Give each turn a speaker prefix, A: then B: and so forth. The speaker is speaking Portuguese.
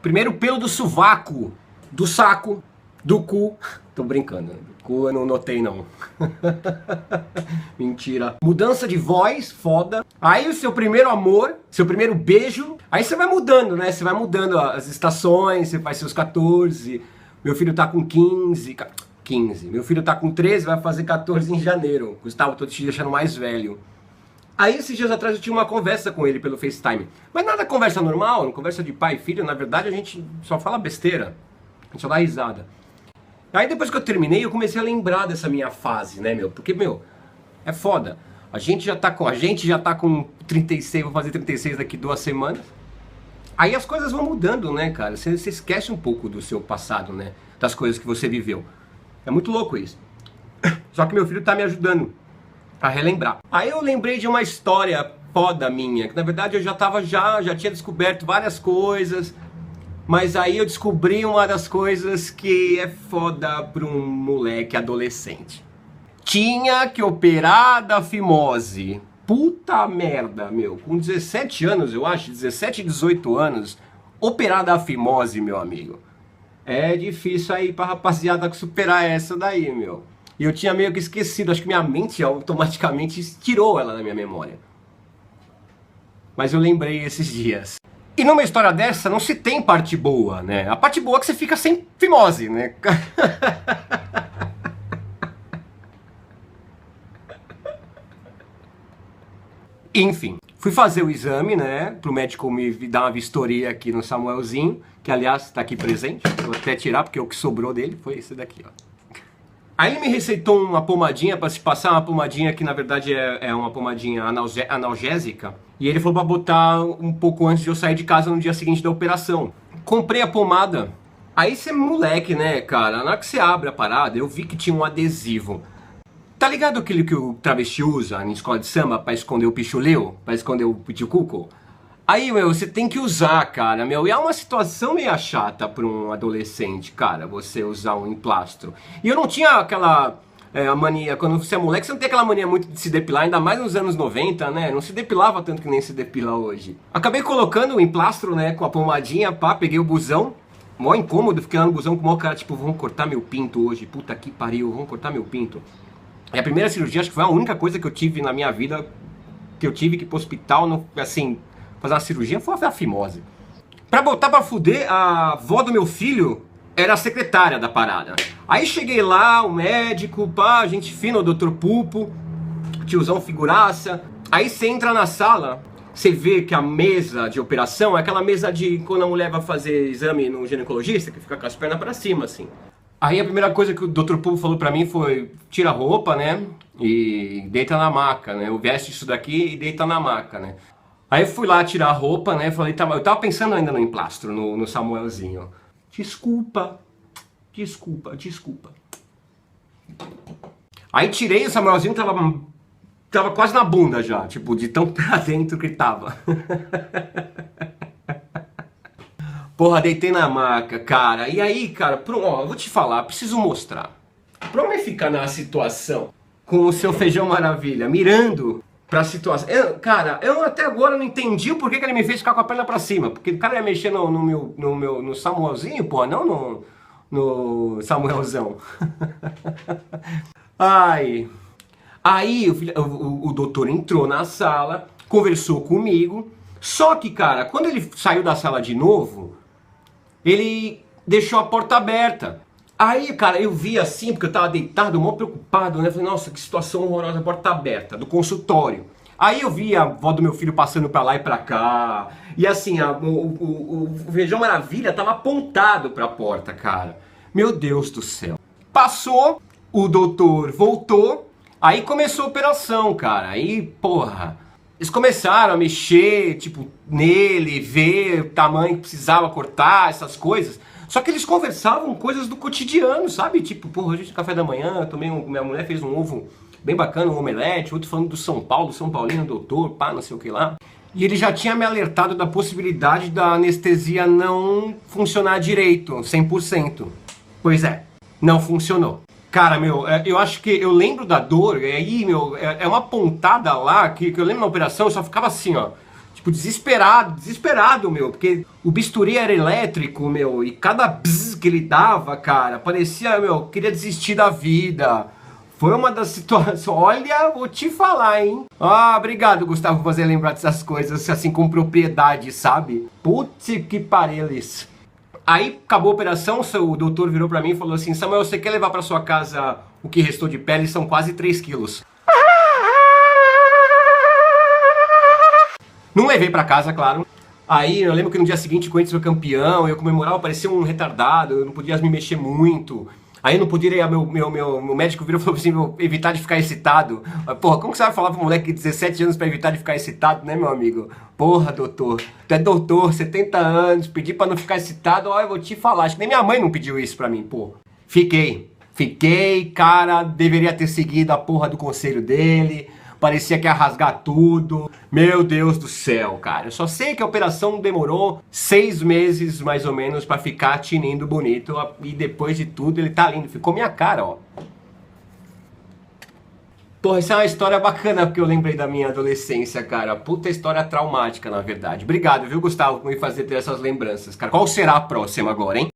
A: Primeiro pelo do sovaco, do saco, do cu. Tô brincando, cu eu não notei não. Mentira. Mudança de voz, foda. Aí o seu primeiro amor, seu primeiro beijo. Aí você vai mudando, né? Você vai mudando as estações, você faz seus 14. Meu filho tá com 15. Meu filho tá com 13, vai fazer 14 em janeiro. Gustavo, tô te deixando mais velho. Aí esses dias atrás eu tinha uma conversa com ele pelo FaceTime. Mas nada conversa normal, conversa de pai e filho. Na verdade a gente só fala besteira. A gente só dá risada. Aí depois que eu terminei, eu comecei a lembrar dessa minha fase, né, meu? Porque, meu, é foda. A gente já tá com 36, vou fazer 36 daqui 2 semanas. Aí as coisas vão mudando, né, cara? Você esquece um pouco do seu passado, né? Das coisas que você viveu. É muito louco isso. Só que meu filho tá me ajudando a relembrar. Aí eu lembrei de uma história foda minha, que na verdade eu já tinha descoberto várias coisas, mas aí eu descobri uma das coisas que é foda pra um moleque adolescente. Tinha que operar da fimose. Puta merda, meu. Com 17 anos, eu acho, 17, 18 anos, operar da fimose, meu amigo. É difícil aí pra rapaziada superar essa daí, meu. E eu tinha meio que esquecido, acho que minha mente automaticamente tirou ela da minha memória. Mas eu lembrei esses dias. E numa história dessa não se tem parte boa, né? A parte boa é que você fica sem fimose, né? Enfim, fui fazer o exame, né? Pro médico me dar uma vistoria aqui no Samuelzinho, que aliás tá aqui presente. Vou até tirar porque o que sobrou dele foi esse daqui, ó. Aí ele me receitou uma pomadinha para se passar, uma pomadinha que na verdade é uma pomadinha analgésica. E ele falou para botar um pouco antes de eu sair de casa no dia seguinte da operação. Comprei a pomada. Aí você é moleque, né, cara? Na hora que você abre a parada, eu vi que tinha um adesivo. Tá ligado aquele que o travesti usa na escola de samba pra esconder o pichuleu? Pra esconder o piticuco? Aí, meu, você tem que usar, cara, meu. E é uma situação meio chata pra um adolescente, cara, você usar um emplastro. E eu não tinha aquela a mania, quando você é moleque, você não tem aquela mania muito de se depilar, ainda mais nos anos 90, né? Não se depilava tanto que nem se depila hoje. Acabei colocando o emplastro, né, com a pomadinha, pá, peguei o busão. Mó incômodo, fiquei lá no busão com o maior cara, tipo, vão cortar meu pinto hoje, puta que pariu, vão cortar meu pinto. E a primeira cirurgia, acho que foi a única coisa que eu tive na minha vida, que eu tive que ir pro hospital, assim, fazer uma cirurgia, foi a fimose. Pra botar pra fuder, a avó do meu filho era a secretária da parada. Aí cheguei lá, o médico, pá, gente fina, o Dr. Pulpo, tiozão figuraça. Aí você entra na sala, você vê que a mesa de operação é aquela mesa de quando a mulher vai fazer exame no ginecologista, que fica com as pernas pra cima, assim. Aí a primeira coisa que o Dr. Pulpo falou pra mim foi: tira a roupa, né, e deita na maca, né, veste isso daqui e deita na maca, né. Aí eu fui lá tirar a roupa, né, falei, eu tava pensando ainda no emplastro, no Samuelzinho. Desculpa. Aí tirei o Samuelzinho, tava quase na bunda já, tipo, de tão pra dentro que tava. Porra, deitei na maca, cara. E aí, cara, ó, eu vou te falar, preciso mostrar. Pra eu ficar na situação com o seu feijão maravilha, mirando pra situação. Cara, eu até agora não entendi o porquê que ele me fez ficar com a perna pra cima. Porque o cara ia mexer no Samuelzinho, pô, não no Samuelzão. Ai. Aí o doutor entrou na sala, conversou comigo. Só que, cara, quando ele saiu da sala de novo, ele deixou a porta aberta. Aí, cara, eu vi assim, porque eu tava deitado, mó preocupado, né? Falei, nossa, que situação horrorosa, a porta aberta, do consultório. Aí eu vi a avó do meu filho passando pra lá e pra cá. E assim, o Feijão Maravilha tava apontado pra porta, cara. Meu Deus do céu. Passou, o doutor voltou, aí começou a operação, cara. Aí, porra, eles começaram a mexer, tipo, nele, ver o tamanho que precisava cortar, essas coisas. Só que eles conversavam coisas do cotidiano, sabe? Tipo, porra, hoje no café da manhã, minha mulher fez um ovo bem bacana, um omelete, outro falando do São Paulo, São Paulino, doutor, pá, não sei o que lá. E ele já tinha me alertado da possibilidade da anestesia não funcionar direito, 100%. Pois é, não funcionou. Cara, meu, eu acho que eu lembro da dor, e aí, meu, é uma pontada lá, que eu lembro na operação, eu só ficava assim, ó. Tipo, desesperado, meu, porque o bisturi era elétrico, meu, e cada bzz que ele dava, cara, parecia, meu, queria desistir da vida. Foi uma das situações, olha, vou te falar, hein. Ah, obrigado, Gustavo, por fazer lembrar dessas coisas, assim, com propriedade, sabe? Putz, que pareles. Aí, acabou a operação, o doutor virou pra mim e falou assim, Samuel, você quer levar pra sua casa o que restou de pele? São quase 3 quilos. Não levei pra casa, claro. Aí eu lembro que no dia seguinte o Corinthians foi campeão, eu comemorava, parecia um retardado, eu não podia me mexer muito. Aí eu não podia, meu médico virou e falou assim, evitar de ficar excitado. Porra, como que você vai falar pro moleque de 17 anos pra evitar de ficar excitado, né, meu amigo? Porra, doutor, tu é doutor, 70 anos, pedir pra não ficar excitado, ó, eu vou te falar, acho que nem minha mãe não pediu isso pra mim, pô. Fiquei, cara, deveria ter seguido a porra do conselho dele. Parecia que ia rasgar tudo. Meu Deus do céu, cara. Eu só sei que a operação demorou 6 meses, mais ou menos, pra ficar tinindo bonito. E depois de tudo, ele tá lindo. Ficou minha cara, ó. Porra, isso é uma história bacana, porque eu lembrei da minha adolescência, cara. Puta história traumática, na verdade. Obrigado, viu, Gustavo, por me fazer ter essas lembranças, cara. Qual será a próxima agora, hein?